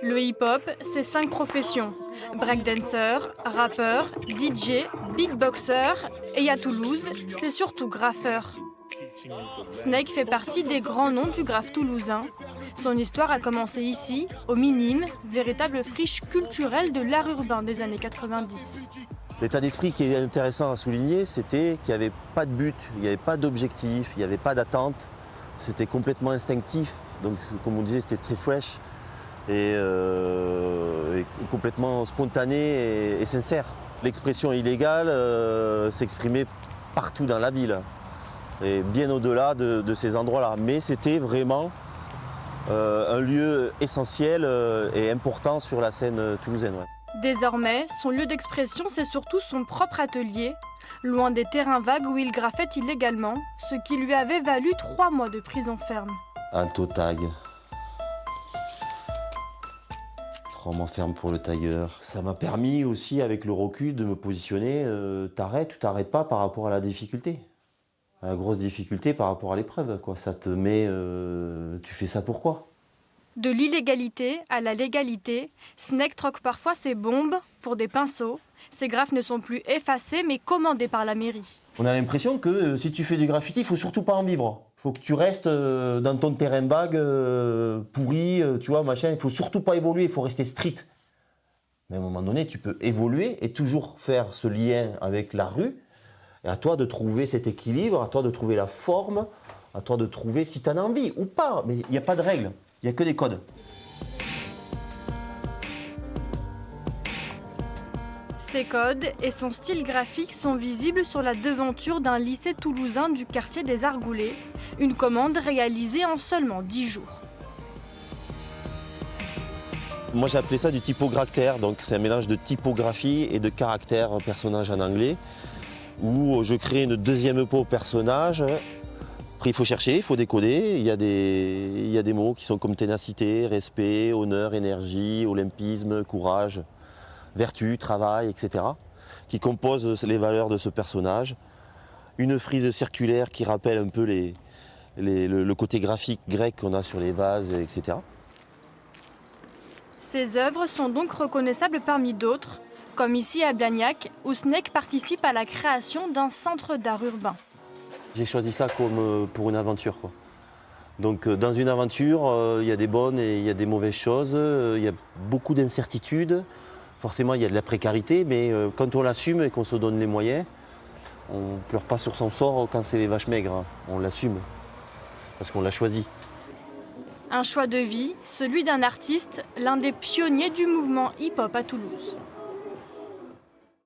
Le hip-hop, c'est 5 professions. Breakdancer, rappeur, DJ, beatboxer et à Toulouse, c'est surtout graffeur. Snake fait partie des grands noms du graphe toulousain. Son histoire a commencé ici, au Minime, véritable friche culturelle de l'art urbain des années 90. L'état d'esprit qui est intéressant à souligner, c'était qu'il n'y avait pas de but, il n'y avait pas d'objectif, il n'y avait pas d'attente. C'était complètement instinctif, donc comme on disait, c'était très fresh et complètement spontané et sincère. L'expression illégale s'exprimait partout dans la ville et bien au-delà de ces endroits-là. Mais c'était vraiment un lieu essentiel et important sur la scène toulousaine. Ouais. Désormais, son lieu d'expression, c'est surtout son propre atelier, loin des terrains vagues où il graffait illégalement, ce qui lui avait valu 3 mois de prison ferme. Alto tag. 3 mois ferme pour le tailleur. Ça m'a permis aussi, avec le recul, de me positionner, t'arrêtes ou t'arrêtes pas par rapport à la difficulté. À la grosse difficulté par rapport à l'épreuve, quoi. Ça te met... tu fais ça pourquoi ? De l'illégalité à la légalité, Snake troque parfois ses bombes pour des pinceaux. Ses graphes ne sont plus effacés mais commandés par la mairie. On a l'impression que si tu fais du graffiti, il faut surtout pas en vivre. Il faut que tu restes dans ton terrain vague, pourri, tu vois, machin. Il faut surtout pas évoluer, il faut rester strict. Mais à un moment donné, tu peux évoluer et toujours faire ce lien avec la rue. Et à toi de trouver cet équilibre, à toi de trouver la forme, à toi de trouver si tu en as envie ou pas. Mais il n'y a pas de règles, il n'y a que des codes. Ses codes et son style graphique sont visibles sur la devanture d'un lycée toulousain du quartier des Argoulets, une commande réalisée en seulement 10 jours. Moi j'ai appelé ça du typogractère, donc c'est un mélange de typographie et de caractère personnage en anglais, où je crée une deuxième peau au personnage. Après il faut chercher, il faut décoder, il y a des mots qui sont comme ténacité, respect, honneur, énergie, olympisme, courage, vertu, travail, etc. qui composent les valeurs de ce personnage. Une frise circulaire qui rappelle un peu le côté graphique grec qu'on a sur les vases, etc. Ces œuvres sont donc reconnaissables parmi d'autres, comme ici à Blagnac, où Snake participe à la création d'un centre d'art urbain. J'ai choisi ça comme pour une aventure, quoi. Donc dans une aventure, il y a des bonnes et il y a des mauvaises choses, il y a beaucoup d'incertitudes. Forcément, il y a de la précarité, mais quand on l'assume et qu'on se donne les moyens, on ne pleure pas sur son sort quand c'est les vaches maigres, hein. On l'assume, parce qu'on l'a choisi. Un choix de vie, celui d'un artiste, l'un des pionniers du mouvement hip-hop à Toulouse.